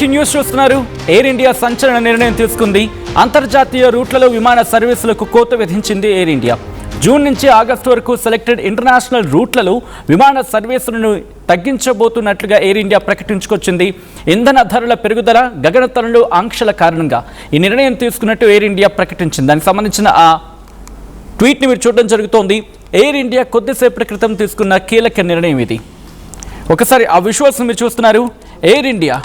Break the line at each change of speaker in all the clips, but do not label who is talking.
Breaking news చూస్తున్నారు. Air India సంచలన నిర్ణయం తీసుకుంది. అంతర్జాతీయ రూట్లలో విమాన సర్వీసులకు కోత విధించింది ఎయిర్ ఇండియా. జూన్ నుంచి ఆగస్టు వరకు సెలెక్టెడ్ ఇంటర్నేషనల్ రూట్లలో విమాన సర్వీసులను తగ్గించబోతున్నట్లుగా ఎయిర్ ఇండియా ప్రకటించుకొచ్చింది. ఇంధన ధరల పెరుగుదల, గగనతలంలో ఆంక్షల కారణంగా ఈ నిర్ణయం తీసుకున్నట్టు ఎయిర్ ఇండియా ప్రకటించింది. దానికి సంబంధించిన ఆ ట్వీట్ని మీరు చూడడం జరుగుతోంది. ఎయిర్ ఇండియా కొద్దిసేపటి క్రితం తీసుకున్న కీలక నిర్ణయం ఇది. ఒకసారి ఆ విజువల్స్ మీరు చూస్తున్నారు. ఎయిర్ ఇండియా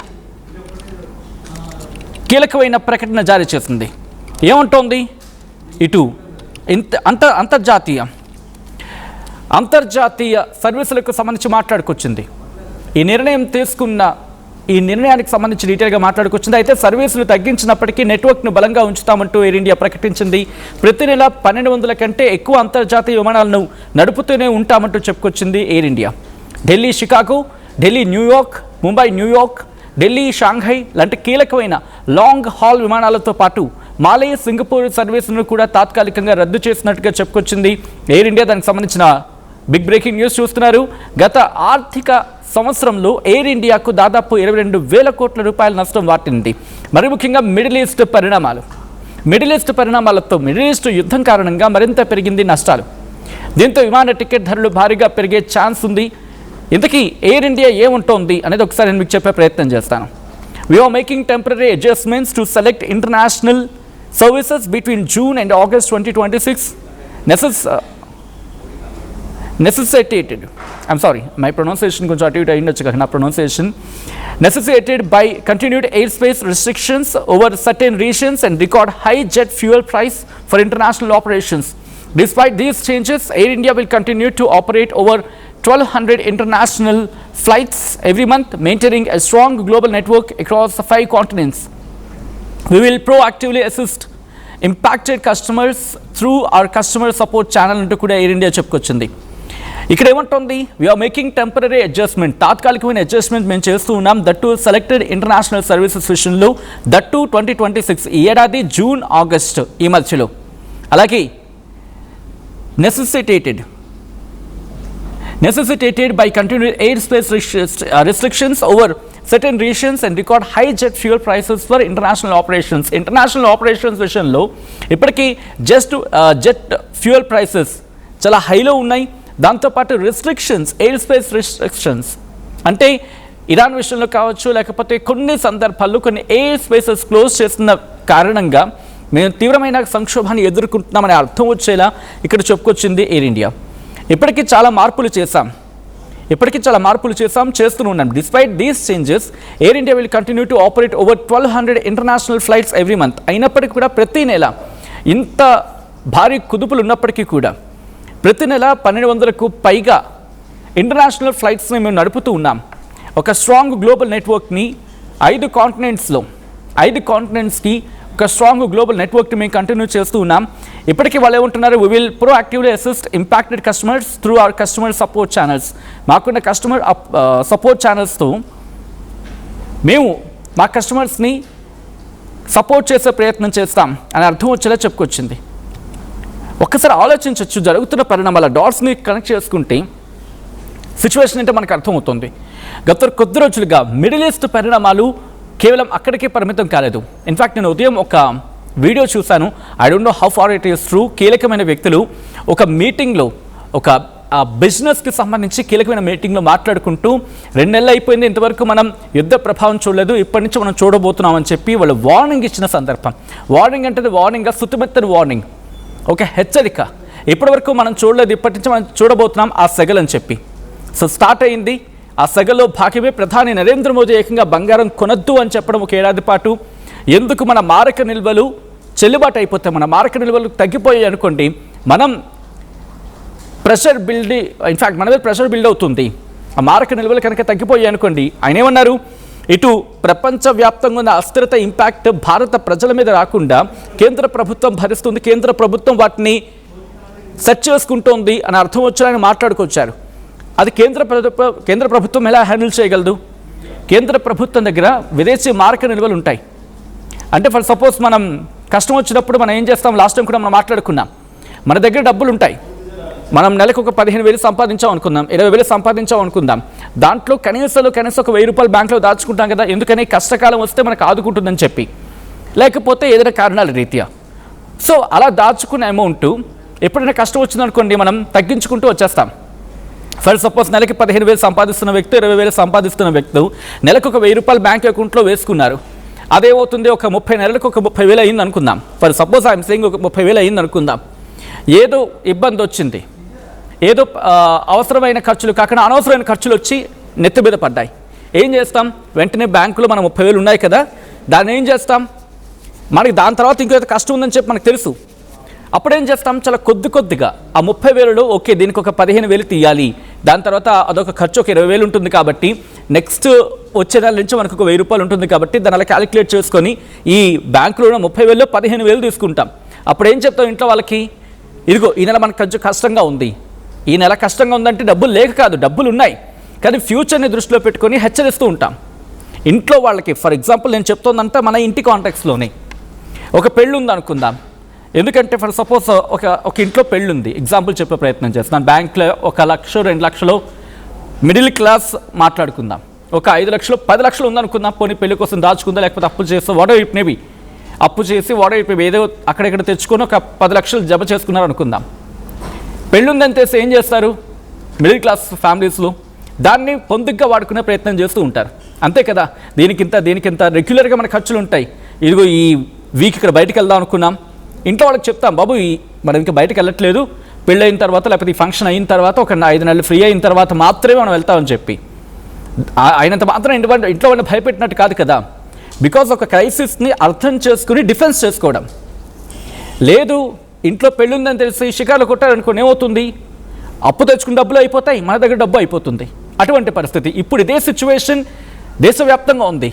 కీలకమైన ప్రకటన జారీ చేసింది. ఏమంటోంది? ఇటు అంతర్జాతీయ సర్వీసులకు సంబంధించి మాట్లాడుకొచ్చింది. ఈ నిర్ణయానికి సంబంధించి డీటెయిల్గా మాట్లాడుకొచ్చింది. అయితే సర్వీసులు తగ్గించినప్పటికీ నెట్వర్క్ను బలంగా ఉంచుతామంటూ ఎయిర్ ఇండియా ప్రకటించింది. ప్రతి నెల 1200 కంటే ఎక్కువ అంతర్జాతీయ విమానాలను నడుపుతూనే ఉంటామంటూ చెప్పుకొచ్చింది air India. Delhi Chicago, Delhi New York, Mumbai New York, Delhi Shanghai లాంటి కీలకమైన లాంగ్ హాల్ విమానాలతో పాటు మాలే, సింగపూర్ సర్వీసులను కూడా తాత్కాలికంగా రద్దు చేసినట్టుగా చెప్పుకొచ్చింది ఎయిర్ ఇండియా. దానికి సంబంధించిన బిగ్ బ్రేకింగ్ న్యూస్ చూస్తున్నారు. గత ఆర్థిక సంవత్సరంలో ఎయిర్ ఇండియాకు దాదాపు 22,000 కోట్ల రూపాయల నష్టం వాటింది. మరి ముఖ్యంగా మిడిల్ ఈస్ట్ పరిణామాలతో మిడిల్ ఈస్ట్ యుద్ధం కారణంగా మరింత పెరిగింది నష్టాలు. దీంతో విమాన టికెట్ ధరలు భారీగా పెరిగే ఛాన్స్ ఉంది. ఇంతకీ ఎయిర్ ఇండియా ఏముంటోంది అనేది ఒకసారి నేను మీకు చెప్పే ప్రయత్నం చేస్తాను. We are making temporary adjustments to select international services between June and August 2026 necessitated, I'm sorry, my pronunciation కొంచెం అటు ఇటు అయ్యిండొచ్చు కదా నా pronunciation. Necessitated by continued airspace restrictions over certain regions and record high jet fuel price for international operations. Despite these changes, Air India will continue to operate over 1,200 international flights every month, maintaining a strong global network across 5 continents. We will proactively assist impacted customers through our customer support channel అంటూ కూడా air India చెప్పుకొచ్చింది. ఇక్కడ ఏమంటుంది? We are making temporary adjustment, తాత్కాలికమైన adjustment మేము చేస్తూ ఉన్నాం. That selected international services విషయంలో, దట్టు 2026 ఈ ఏడాది జూన్ ఆగస్టు ఈ మధ్యలో. అలాగే necessitated by continued airspace restrictions over certain regions and record high jet fuel prices for international operations విషయంలో ఇప్పటికీ జెట్ ఫ్యూయల్ ప్రైసెస్ చాలా హైలో ఉన్నాయి. దాంతోపాటు ఎయిర్ స్పేస్ రిస్ట్రిక్షన్స్ అంటే ఇరాన్ విషయంలో కావచ్చు, లేకపోతే కొన్ని సందర్భాల్లో కొన్ని ఎయిర్ స్పేసెస్ క్లోజ్ చేస్తున్న కారణంగా మేము తీవ్రమైన సంక్షోభాన్ని ఎదుర్కొంటున్నామనే అర్థం వచ్చేలా ఇక్కడ చెప్పుకొచ్చింది ఎయిర్ ఇండియా. ఇప్పటికీ చాలా మార్పులు చేసాం, చేస్తూనే ఉన్నాం. Despite these changes, Air India will continue to operate over 1,200 international flights every month. అయినప్పటికీ కూడా ప్రతి నెల ఇంత భారీ కుదుపులు ఉన్నప్పటికీ కూడా ప్రతి నెల 1,200కు పైగా ఇంటర్నేషనల్ ఫ్లైట్స్ని మేము నడుపుతూ ఉన్నాం. ఒక స్ట్రాంగ్ గ్లోబల్ నెట్వర్క్ని 5 కాంటినెంట్స్కి ఒక స్ట్రాంగ్ గ్లోబల్ నెట్వర్క్ని మేము కంటిన్యూ చేస్తూ ఉన్నాం. ఇప్పటికీ వాళ్ళు ఏమంటున్నారు? We will proactively assist impacted customers through our customer support channels. మాకున్న కస్టమర్ సపోర్ట్ ఛానల్స్తో మేము మా కస్టమర్స్ని సపోర్ట్ చేసే ప్రయత్నం చేస్తాం అని అర్థం వచ్చేలా చెప్పుకొచ్చింది. ఒక్కసారి ఆలోచించవచ్చు, జరుగుతున్న పరిణామాల డాట్స్ని కనెక్ట్ చేసుకుంటే సిచ్యువేషన్ అంటే మనకు అర్థమవుతుంది. గత కొద్ది రోజులుగా మిడిల్ ఈస్ట్ పరిణామాలు కేవలం అక్కడికే పరిమితం కాలేదు. ఇన్ఫ్యాక్ట్ నేను ఉదయం ఒక వీడియో చూశాను. I don't know how far it is true. కీలకమైన వ్యక్తులు ఒక మీటింగ్లో, ఒక బిజినెస్కి సంబంధించి కీలకమైన మీటింగ్లో మాట్లాడుకుంటూ 2 నెలలు అయిపోయింది, ఇంతవరకు మనం యుద్ధ ప్రభావం చూడలేదు, ఇప్పటి నుంచి మనం చూడబోతున్నామని చెప్పి వాళ్ళు వార్నింగ్ ఇచ్చిన సందర్భం. వార్నింగ్ అంటే వార్నింగ్గా సుతిమెత్తని వార్నింగ్, ఒక హెచ్చరిక. ఇప్పటివరకు మనం చూడలేదు, ఇప్పటి నుంచి మనం చూడబోతున్నాం ఆ సెగలని చెప్పి. సో స్టార్ట్ అయింది. ఆ సెగలో భాగమే ప్రధాని నరేంద్ర మోదీ ఏకంగా బంగారం కొనొద్దు అని చెప్పడం ఒక ఏడాది పాటు. ఎందుకు? మన మారక నిల్వలు చెల్లుబాటు అయిపోతాయి, మన మారక నిల్వలు తగ్గిపోయాయి అనుకోండి, మనం ప్రెషర్ ఇన్ఫ్యాక్ట్ మన మీద ప్రెషర్ బిల్డ్ అవుతుంది. ఆ మారక నిల్వలు కనుక తగ్గిపోయాయి అనుకోండి, ఆయన ఏమన్నారు? ఇటు ప్రపంచవ్యాప్తంగా ఉన్న అస్థిరత ఇంపాక్ట్ భారత ప్రజల మీద రాకుండా కేంద్ర ప్రభుత్వం భరిస్తుంది, కేంద్ర ప్రభుత్వం వాటిని సెట్ చేసుకుంటోంది అని అర్థం వచ్చారని మాట్లాడుకొచ్చారు. అది కేంద్ర ప్రభుత్వం ఎలా హ్యాండిల్ చేయగలదు? కేంద్ర ప్రభుత్వం దగ్గర విదేశీ మారక నిల్వలు ఉంటాయి. అంటే ఫర్ సపోజ్ మనం కష్టం వచ్చినప్పుడు మనం ఏం చేస్తాం? లాస్ట్ టైం కూడా మనం మాట్లాడుకున్నాం, మన దగ్గర డబ్బులు ఉంటాయి, మనం నెలకు ఒక 15,000 సంపాదించాం అనుకుందాం, 20,000 సంపాదించాం అనుకుందాం. దాంట్లో కనీసం ఒక 1,000 రూపాయలు బ్యాంక్లో దాచుకుంటాం కదా, ఎందుకని కష్టకాలం వస్తే మనకు ఆదుకుంటుందని చెప్పి, లేకపోతే ఏదైనా కారణాల రీత్యా. సో అలా దాచుకున్న అమౌంట్ ఎప్పుడైనా కష్టం వచ్చిందనుకోండి మనం తగ్గించుకుంటూ వచ్చేస్తాం. ఫర్ సపోజ్ నెలకి 15,000 సంపాదిస్తున్న వ్యక్తి, 20,000 సంపాదిస్తున్న వ్యక్తి నెలకు ఒక 1,000 రూపాయలు బ్యాంక్ అకౌంట్లో వేసుకున్నారు. అదేమవుతుంది, ఒక 30 నెలలకు ఒక 30,000 అయింది అనుకుందాం. ఫర్ సపోజ్ ఐఎమ్ సేయింగ్ ఒక 30,000 అయింది అనుకుందాం. ఏదో ఇబ్బంది వచ్చింది, ఏదో అవసరమైన ఖర్చులు కాకుండా అనవసరమైన ఖర్చులు వచ్చి నెత్తి మీద పడ్డాయి. ఏం చేస్తాం, వెంటనే బ్యాంకులో మన 30,000 ఉన్నాయి కదా, దాన్ని ఏం చేస్తాం, మనకి దాని తర్వాత ఇంకేదో కష్టం ఉందని చెప్పి మనకు తెలుసు. అప్పుడేం చేస్తాం, చాలా కొద్దిగా ఆ 30,000లో ఓకే దీనికి ఒక 15,000 తీయాలి, దాని తర్వాత అదొక ఖర్చు ఒక 20,000 ఉంటుంది కాబట్టి నెక్స్ట్ వచ్చే నెల నుంచి మనకు ఒక 1,000 రూపాయలు ఉంటుంది కాబట్టి దాన్ని అలా క్యాలిక్యులేట్ చేసుకొని ఈ బ్యాంకులో ఉన్న 30,000లో 15,000 తీసుకుంటాం. అప్పుడు ఏం చెప్తాం ఇంట్లో వాళ్ళకి, ఇదిగో ఈ నెల మనకు కొంచెం కష్టంగా ఉంది, ఈ నెల కష్టంగా ఉందంటే డబ్బులు లేక కాదు, డబ్బులు ఉన్నాయి కానీ ఫ్యూచర్ని దృష్టిలో పెట్టుకొని హెచ్చరిస్తూ ఉంటాం ఇంట్లో వాళ్ళకి. ఫర్ ఎగ్జాంపుల్ నేను చెప్తోందంతా మన ఇంటి కాంటాక్ట్స్లోనే. ఒక పెళ్ళి ఉంది అనుకుందాం, ఎందుకంటే ఫర్ సపోజ్ ఒక ఇంట్లో పెళ్ళి ఉంది, ఎగ్జాంపుల్ చెప్పే ప్రయత్నం చేస్తున్నాను. బ్యాంక్లో 1 లక్ష 2 లక్షలు మిడిల్ క్లాస్ మాట్లాడుకుందాం, ఒక 5 లక్షలు 10 లక్షలు ఉందనుకుందాం. పోనీ పెళ్లి కోసం దాచుకుందా, లేకపోతే అప్పు చేస్తే వాడో ఇట్ మేబీ అప్పు చేసి వాడో ఇట్ మేబీ ఏదో అక్కడెక్కడ తెచ్చుకొని ఒక 10 లక్షలు జమ చేసుకున్నారు అనుకుందాం. పెళ్ళి ఉందని తెలిసి ఏం చేస్తారు మిడిల్ క్లాస్ ఫ్యామిలీస్లో, దాన్ని పొందుగ్గా వాడుకునే ప్రయత్నం చేస్తూ ఉంటారు. అంతే కదా, దీనికింత రెగ్యులర్గా మన ఖర్చులు ఉంటాయి. ఇదిగో ఈ వీక్ ఇక్కడ బయటకు వెళ్దాం అనుకున్నాం, ఇంట్లో వాళ్ళకి చెప్తాం, బాబు మనం ఇంకా బయటకు వెళ్ళట్లేదు, పెళ్ళి అయిన తర్వాత లేకపోతే ఈ ఫంక్షన్ అయిన తర్వాత ఒక 5 నెలలు ఫ్రీ అయిన తర్వాత మాత్రమే మనం వెళ్తామని చెప్పి. అయినంత మాత్రం ఇంట్లో వాళ్ళని భయపెట్టినట్టు కాదు కదా, బికాజ్ ఒక క్రైసిస్ని అర్థం చేసుకుని డిఫెన్స్ చేసుకోవడం. లేదు ఇంట్లో పెళ్ళి ఉందని తెలిసి షికార్లు కొట్టారనుకోని ఏమవుతుంది, అప్పు తెచ్చుకుని డబ్బులు అయిపోతాయి, మన దగ్గర డబ్బు అయిపోతుంది. అటువంటి పరిస్థితి ఇప్పుడు ఇదే సిచ్యువేషన్ దేశవ్యాప్తంగా ఉంది.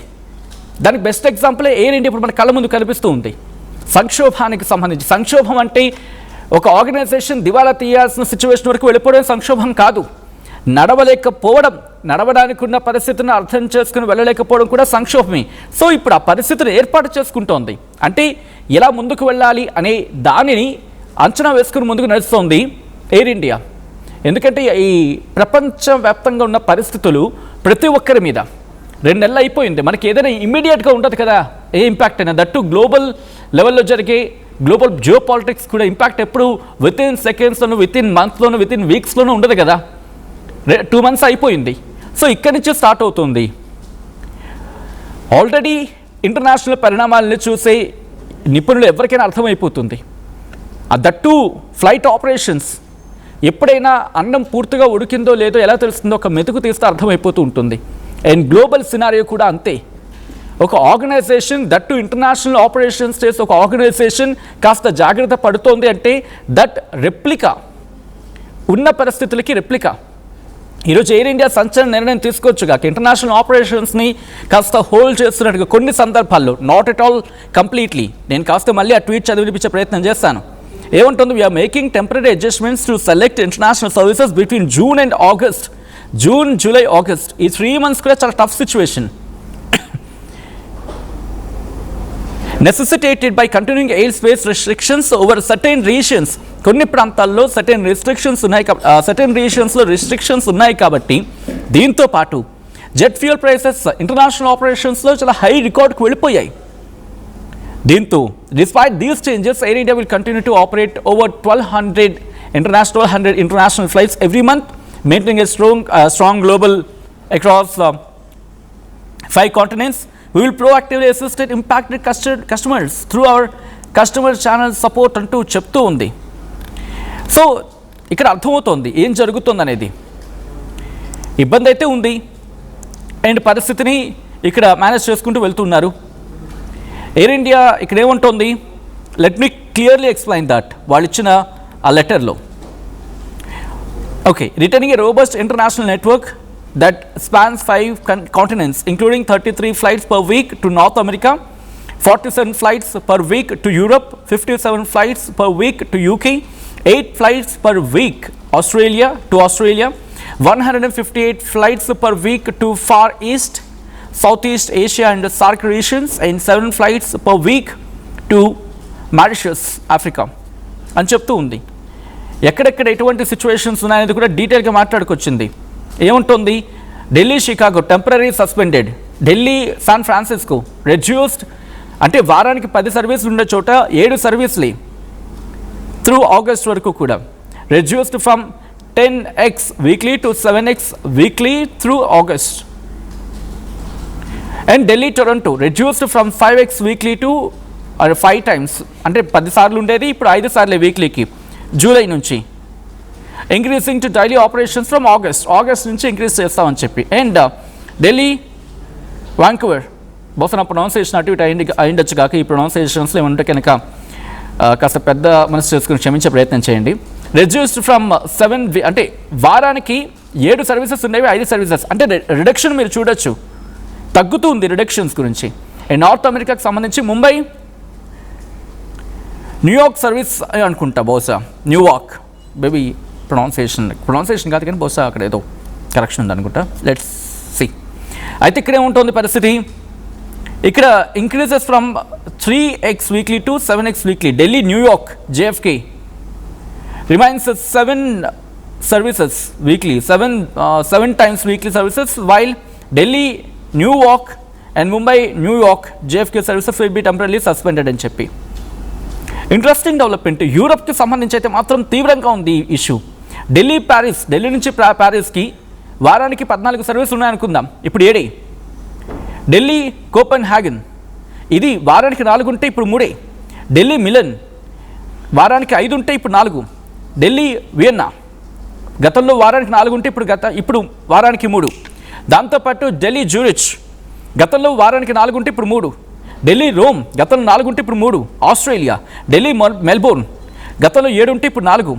దానికి బెస్ట్ ఎగ్జాంపులే ఎయిర్ ఇండియా ఇప్పుడు మన కళ్ళ ముందు కనిపిస్తూ ఉంది. సంక్షోభానికి సంబంధించి, సంక్షోభం అంటే ఒక ఆర్గనైజేషన్ దివాలా తీయాల్సిన సిచ్యువేషన్ వరకు వెళ్ళిపోవడం సంక్షోభం కాదు, నడవలేకపోవడం, నడవడానికి ఉన్న పరిస్థితిని అర్థం చేసుకుని వెళ్ళలేకపోవడం కూడా సంక్షోభమే. సో ఇప్పుడు ఆ పరిస్థితిని ఏర్పాటు చేసుకుంటోంది, అంటే ఎలా ముందుకు వెళ్ళాలి అనే దానిని అంచనా వేసుకుని ముందుకు నడుస్తోంది ఎయిర్ ఇండియా. ఎందుకంటే ఈ ప్రపంచవ్యాప్తంగా ఉన్న పరిస్థితులు ప్రతి ఒక్కరి మీద 2 నెలలు అయిపోయింది, మనకి ఏదైనా ఇమ్మీడియట్గా ఉండదు కదా ఏ ఇంపాక్ట్ అయినా. దట్టు గ్లోబల్ లెవెల్లో జరిగే గ్లోబల్ జియో పాలిటిక్స్ కూడా ఇంపాక్ట్ ఎప్పుడు వితిన్ సెకండ్స్లోనూ, వితిన్ మంత్స్లోనూ, వితిన్ వీక్స్లోనూ ఉండదు కదా. 2 మంత్స్ అయిపోయింది. సో ఇక్కడి నుంచి స్టార్ట్ అవుతుంది. ఆల్రెడీ ఇంటర్నేషనల్ పరిణామాలను చూసే నిపుణులు ఎవరికైనా అర్థమైపోతుంది. దట్టు ఫ్లైట్ ఆపరేషన్స్, ఎప్పుడైనా అన్నం పూర్తిగా ఉడికిందో లేదో ఎలా తెలుస్తుందో ఒక మెతుకు తీస్తే అర్థమైపోతూ ఉంటుంది. అండ్ గ్లోబల్ సినారియో కూడా అంతే. ఒక ఆర్గనైజేషన్, దట్టు ఇంటర్నేషనల్ ఆపరేషన్స్ చేసి ఒక ఆర్గనైజేషన్ కాస్త జాగ్రత్త పడుతోంది అంటే దట్ రెప్లికా, ఉన్న పరిస్థితులకి రెప్లికా. ఈరోజు ఎయిర్ ఇండియా సంచలన నిర్ణయం తీసుకోవచ్చుగా, ఇంటర్నేషనల్ ఆపరేషన్స్ని కాస్త హోల్డ్ చేస్తున్నట్టుగా కొన్ని సందర్భాల్లో, నాట్ ఎట్ ఆల్ కంప్లీట్లీ. నేను కాస్త మళ్ళీ ఆ ట్వీట్ చదివినిపించే ప్రయత్నం చేస్తాను. ఏమంటుంది, we are making temporary adjustments to select international services between June and August. June, July, August ఈ 3 months కూడా చాలా tough situation. Necessitated by continuing airspace restrictions over certain regions. కొన్ని ప్రాంతాల్లో సర్టెన్ రీజియన్స్లో రిస్ట్రిక్షన్స్ ఉన్నాయి కాబట్టి దీంతో పాటు జెట్ ఫ్యూయల్ ప్రైసెస్ ఇంటర్నేషనల్ ఆపరేషన్స్లో చాలా హై రికార్డ్కి వెళ్ళిపోయాయి. దీంతో despite these changes Air India will continue to operate over 1,200 international flights every month, maintaining a strong global across 5 continents. We will proactively assist impacted customers through our customer channel support అంటూ చెప్తూ ఉంది. So ఇక్కడ అర్థమవుతోంది ఏం జరుగుతుంది అనేది. ఇబ్బంది అయితే ఉంది అండ్ పరిస్థితిని ఇక్కడ మేనేజ్ చేసుకుంటూ వెళ్తున్నారు. ఎయిర్ ఇండియా ఇక్కడ ఏముంటుంది, let me clearly explain that. వాళ్ళు ఇచ్చిన ఆ లెటర్లో okay, returning A robust international network that spans 5 continents, including 33 flights per week to North America, 47 flights per week to Europe, 57 flights per week to UK, 8 flights per week Australia, 158 flights per week to Far East, Southeast Asia and SAARC regions, and 7 flights per week to Mauritius, Africa అని చెప్తూ ఉంది. ఎక్కడెక్కడ ఎటువంటి situations ఉన్నాయనేది కూడా డీటెయిల్గా మాట్లాడుకొచ్చింది. ఏముంటుంది? Delhi Chicago temporary suspended, Delhi San Francisco reduced, అంటే వారానికి 10 సర్వీసులు ఉండే చోట 7 సర్వీసులు త్రూ ఆగస్ట్ వరకు కూడా reduced from 10x weekly to 7x weekly through August. And Delhi Toronto reduced from 5x weekly to 5 times, అంటే 10 సార్లు ఉండేది ఇప్పుడు 5 సార్లే వీక్లీకి జూలై నుంచి. Increasing to daily operations from August నుంచి ఇంక్రీజ్ చేస్తామని చెప్పి. అండ్ ఢిల్లీ వాంకూవర్, బహుశా నా ప్రొనౌన్సియేషన్ అటు ఇటు అయిండొచ్చు కాక ఈ ప్రొనౌన్సియేషన్స్లో ఏమంటే కనుక కాస్త పెద్ద మనసు చేసుకుని క్షమించే ప్రయత్నం చేయండి. రెడ్యూస్డ్ ఫ్రమ్ 7, అంటే వారానికి 7 సర్వీసెస్ ఉండేవి 5 సర్వీసెస్, అంటే రిడక్షన్ మీరు చూడొచ్చు, తగ్గుతుంది రిడక్షన్స్ గురించి. అండ్ నార్త్ అమెరికాకి సంబంధించి ముంబై, న్యూయార్క్ సర్వీస్ అనుకుంటా, బహుశా న్యూయార్క్, బేబీ ప్రొనౌన్సియేషన్ కాదు కానీ బహుశా అక్కడ ఏదో కరెక్షన్ ఉంది అనుకుంటా. Let's see. అయితే ఇక్కడ ఏముంటుంది పరిస్థితి? ఇక్కడ increases from 3x weekly to 7x weekly. Delhi New York JFK remains 7 services weekly, 7 times weekly services, while Delhi New York and Mumbai New York JFK services will be temporary suspended అని చెప్పి. ఇంట్రెస్టింగ్ డెవలప్మెంట్ యూరప్కి సంబంధించి అయితే మాత్రం తీవ్రంగా ఉంది ఈ ఇష్యూ. ఢిల్లీ నుంచి ప్యారిస్కి వారానికి 14 సర్వీసులు ఉన్నాయనుకుందాం, ఇప్పుడు 7. ఢిల్లీ కోపెన్ హ్యాగన్, ఇది వారానికి 4 ఉంటే ఇప్పుడు 3. ఢిల్లీ మిలన్ వారానికి 5 ఉంటే ఇప్పుడు 4. ఢిల్లీ వియన్నా గతంలో వారానికి 4 ఉంటే ఇప్పుడు వారానికి 3. దాంతోపాటు ఢిల్లీ జ్యూరిచ్ గతంలో వారానికి 4 ఉంటే ఇప్పుడు 3. ఢిల్లీ రోమ్ గతంలో 4 ఉంటే ఇప్పుడు 3. ఆస్ట్రేలియా ఢిల్లీ మెల్బోర్న్ గతంలో 7 ఉంటే ఇప్పుడు 4,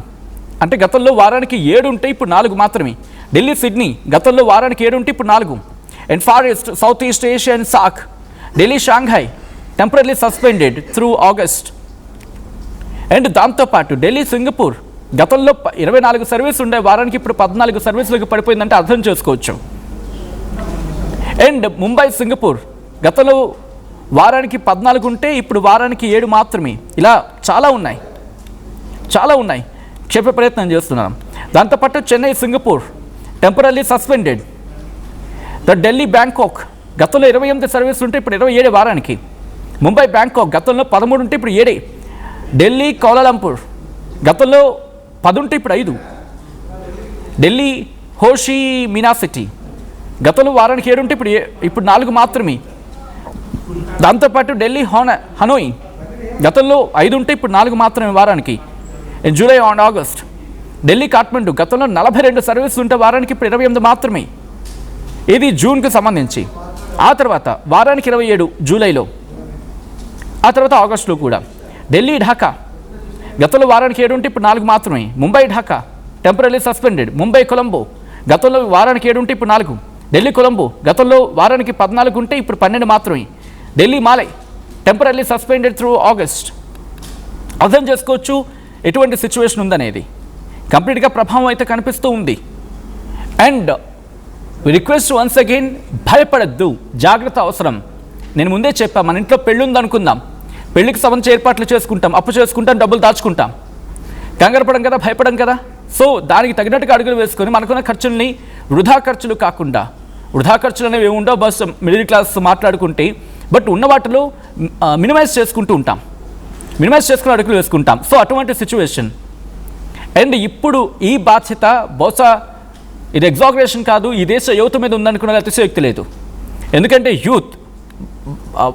అంటే గతంలో వారానికి 7 ఉంటే ఇప్పుడు 4 మాత్రమే. ఢిల్లీ సిడ్నీ గతంలో వారానికి 7 ఉంటే ఇప్పుడు 4. And far east, south east Asian సాక్, Delhi Shanghai temporary suspended through August. And దాంతోపాటు ఢిల్లీ సింగపూర్ గతంలో 24 సర్వీసులు ఉండే వారానికి ఇప్పుడు 14 సర్వీసులకు పడిపోయిందంటే అర్థం చేసుకోవచ్చు. అండ్ ముంబై సింగపూర్ గతంలో వారానికి 14 ఉంటే ఇప్పుడు వారానికి 7 మాత్రమే. ఇలా చాలా ఉన్నాయి చెప్పే ప్రయత్నం చేస్తున్నాం. దాంతోపాటు Chennai Singapore temporary suspended. The Delhi Bangkok గతంలో 28 సర్వీసులు ఉంటే ఇప్పుడు 27 వారానికి. ముంబై బ్యాంకాక్ గతంలో 13 ఉంటే ఇప్పుడు 7. ఢిల్లీ కౌలాలంపూర్ గతంలో 10 ఉంటే ఇప్పుడు 5. ఢిల్లీ హోషి మినా సిటీ గతంలో వారానికి 7 ఉంటే ఇప్పుడు 4 మాత్రమే. దాంతోపాటు ఢిల్లీ హనోయ్ గతంలో 5 ఉంటే ఇప్పుడు 4 మాత్రమే వారానికి. July and August. Delhi Kathmandu గతంలో 42 సర్వీసులు ఉంటే వారానికి ఇప్పుడు 28 మాత్రమే. ఇది జూన్కి సంబంధించి. ఆ తర్వాత వారానికి 27 జూలైలో, ఆ తర్వాత ఆగస్టులో కూడా. ఢిల్లీ ఢాకా గతంలో వారానికి 7 ఉంటే ఇప్పుడు 4 మాత్రమే. Mumbai Dhaka temporary suspended. ముంబై కొలంబో గతంలో వారానికి 7 ఉంటే ఇప్పుడు 4. ఢిల్లీ కొలంబో గతంలో వారానికి 14 ఉంటే ఇప్పుడు 12 మాత్రమే. Delhi Male temporary suspended through August. అర్థం చేసుకోవచ్చు ఎటువంటి సిచ్యువేషన్ ఉందనేది. కంప్లీట్గా ప్రభావం అయితే కనిపిస్తూ ఉంది. అండ్ రిక్వెస్ట్ వన్స్ అగైన్, భయపడద్దు, జాగ్రత్త అవసరం. నేను ముందే చెప్పా, మన ఇంట్లో పెళ్ళి ఉందనుకుందాం, పెళ్ళికి సంబంధించి ఏర్పాట్లు చేసుకుంటాం, అప్పు చేసుకుంటాం, డబ్బులు దాచుకుంటాం, కంగారు పడం కదా, భయపడం కదా. సో దానికి తగినట్టుగా అడుగులు వేసుకొని మనకున్న ఖర్చుల్ని వృధా ఖర్చులు కాకుండా, వృధా ఖర్చులు అనేవి ఏముండో బస్ మిడిల్ క్లాస్ మాట్లాడుకుంటే, బట్ ఉన్న వాటిలో మినిమైజ్ చేసుకుంటూ ఉంటాం, మినిమైజ్ చేసుకుని అడుగులు వేసుకుంటాం. సో అటువంటి సిచ్యువేషన్. అండ్ ఇప్పుడు ఈ బాధ్యత బహుశా ఇది ఎగ్జాగరేషన్ కాదు, ఈ దేశ యువత మీద ఉందనుకునే అతిశయోక్తి లేదు. ఎందుకంటే యూత్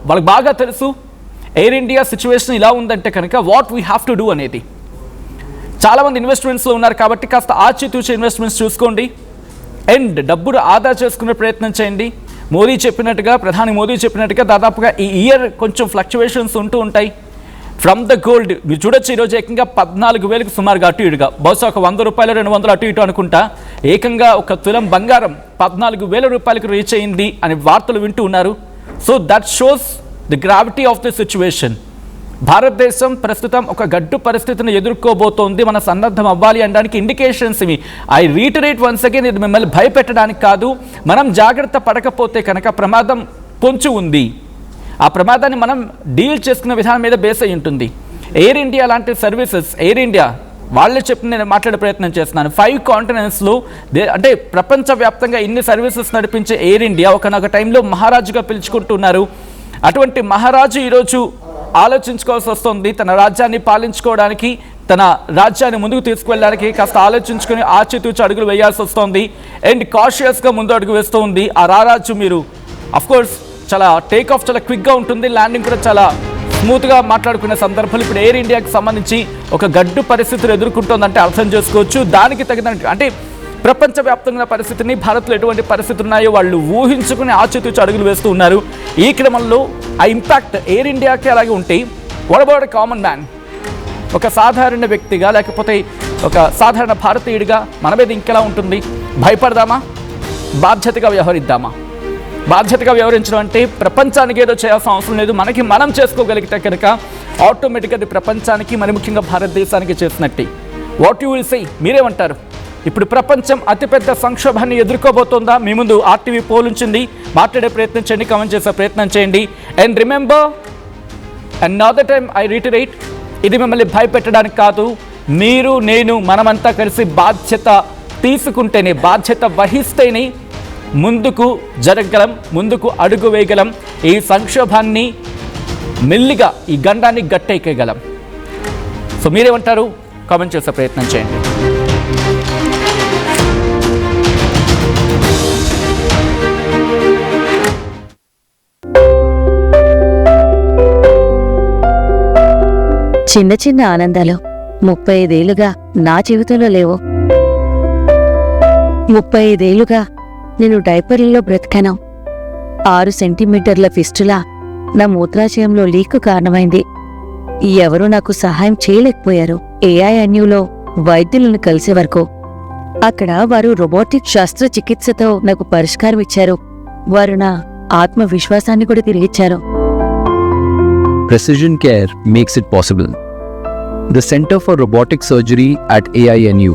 వాళ్ళకి బాగా తెలుసు ఎయిర్ ఇండియా సిచ్యువేషన్ ఇలా ఉందంటే కనుక what we have to do అనేది. చాలామంది ఇన్వెస్ట్మెంట్స్లో ఉన్నారు కాబట్టి కాస్త ఆచితూచే ఇన్వెస్ట్మెంట్స్ చూసుకోండి. అండ్ డబ్బులు ఆదా చేసుకునే ప్రయత్నం చేయండి. మోదీ చెప్పినట్టుగా, ప్రధాని మోదీ చెప్పినట్టుగా దాదాపుగా ఈ ఇయర్ కొంచెం ఫ్లక్చువేషన్స్ ఉంటూ ఉంటాయి. ఫ్రమ్ ద గోల్డ్ మీరు చూడొచ్చు, ఈరోజు ఏకంగా 14,000కు సుమారుగా అటు ఇటుగా, బహుశా ఒక 100 రూపాయలు 200 అటు ఇటు అనుకుంటా, ఏకంగా ఒక తులం బంగారం 14,000 రూపాయలకు రీచ్ అయింది అని వార్తలు వింటూ ఉన్నారు. So that shows the gravity of the situation. భారతదేశం ప్రస్తుతం ఒక గడ్డు పరిస్థితిని ఎదుర్కోబోతోంది. మన సన్నద్ధం అవ్వాలి అనడానికి ఇండికేషన్స్ ఇవి. ఐ రీటరేట్ వన్స్ అగైన్, ఇది మిమ్మల్ని భయపెట్టడానికి కాదు. మనం జాగ్రత్త పడకపోతే కనుక ప్రమాదం పొంచి ఉంది. ఆ ప్రమాదాన్ని మనం డీల్ చేసుకునే విధానం మీద బేస్ అయి ఉంటుంది. ఎయిర్ ఇండియా లాంటి సర్వీసెస్, ఎయిర్ ఇండియా వాళ్ళే చెప్పి నేను మాట్లాడే ప్రయత్నం చేస్తున్నాను. 5 కాంటినెంట్స్లో అంటే ప్రపంచవ్యాప్తంగా ఇన్ని సర్వీసెస్ నడిపించే ఎయిర్ ఇండియా ఒకనొక టైంలో మహారాజుగా పిలుచుకుంటున్నారు. అటువంటి మహారాజు ఈరోజు ఆలోచించుకోవాల్సి వస్తుంది. తన రాజ్యాన్ని పాలించుకోవడానికి, తన రాజ్యాన్ని ముందుకు తీసుకువెళ్ళడానికి కాస్త ఆలోచించుకొని ఆచితూచి అడుగులు వేయాల్సి వస్తుంది. అండ్ కాషియస్గా ముందు అడుగు వేస్తూ ఉంది ఆ రారాజు. మీరు అఫ్కోర్స్ చాలా టేక్ ఆఫ్ చాలా క్విక్గా ఉంటుంది, ల్యాండింగ్ కూడా చాలా స్మూత్గా మాట్లాడుకునే సందర్భాలు ఇప్పుడు ఎయిర్ ఇండియాకి సంబంధించి ఒక గడ్డు పరిస్థితులు ఎదుర్కొంటుందంటే అర్థం చేసుకోవచ్చు. దానికి తగిన అంటే ప్రపంచవ్యాప్తంగా పరిస్థితిని, భారత్లో ఎటువంటి పరిస్థితులు ఉన్నాయో వాళ్ళు ఊహించుకుని ఆచితూచి అడుగులు వేస్తూ ఉన్నారు. ఈ క్రమంలో ఆ ఇంపాక్ట్ ఎయిర్ ఇండియాకి అలాగే ఉంటే what about a common man, ఒక సాధారణ వ్యక్తిగా లేకపోతే ఒక సాధారణ భారతీయుడిగా మన మీద ఇంకెలా ఉంటుంది? భయపడదామా? బాధ్యతగా వ్యవహరిద్దామా? బాధ్యతగా వ్యవహరించడం అంటే ప్రపంచానికి ఏదో చేయాల్సిన అవసరం లేదు, మనకి మనం చేసుకోగలిగితే కనుక ఆటోమేటిక్గా అది ప్రపంచానికి, మరి ముఖ్యంగా భారతదేశానికి చేసినట్టే. What you will say? మీరేమంటారు? ఇప్పుడు ప్రపంచం అతిపెద్ద సంక్షోభాన్ని ఎదుర్కోబోతోందా? మీ ముందు ఆర్టీవీ పోల్ ఉంచింది, మాట్లాడే ప్రయత్నం చేయండి, కామెంట్ చేసే ప్రయత్నం చేయండి. And remember, another time I reiterate, ఇది మిమ్మల్ని భయపెట్టడానికి కాదు, మీరు నేను మనమంతా కలిసి బాధ్యత తీసుకుంటేనే, బాధ్యత వహిస్తేనే ముందుకు జరగగలం, ముందుకు అడుగు వేయగలం, ఈ సంక్షోభాన్ని మెల్లిగా, ఈ గండాన్ని గట్టెక్కగలం. సో మీరేమంటారు? కామెంట్ చేసే ప్రయత్నం చేయండి.
చిన్న చిన్న ఆనందాలు 35 ఏళ్లుగా నా జీవితంలో లేవు. 35 ఏళ్లుగా నేను డైపర్లలో బ్రతికాను. 6 సెంటీమీటర్ల ఫిస్టులా నా మూత్రాశయంలో లీకు కారణమైంది. ఎవరూ నాకు సహాయం చేయలేకపోయారు. ఏఐఎన్యూలో వైద్యులను కలిసే వరకు అక్కడ వారు రోబోటిక్ శస్త్రచికిత్సతో నాకు పరిష్కారం ఇచ్చారు. వారు నా ఆత్మవిశ్వాసాన్ని కూడా తిరిగిచ్చారు.
Precision care makes it possible. The Center for Robotic Surgery at AINU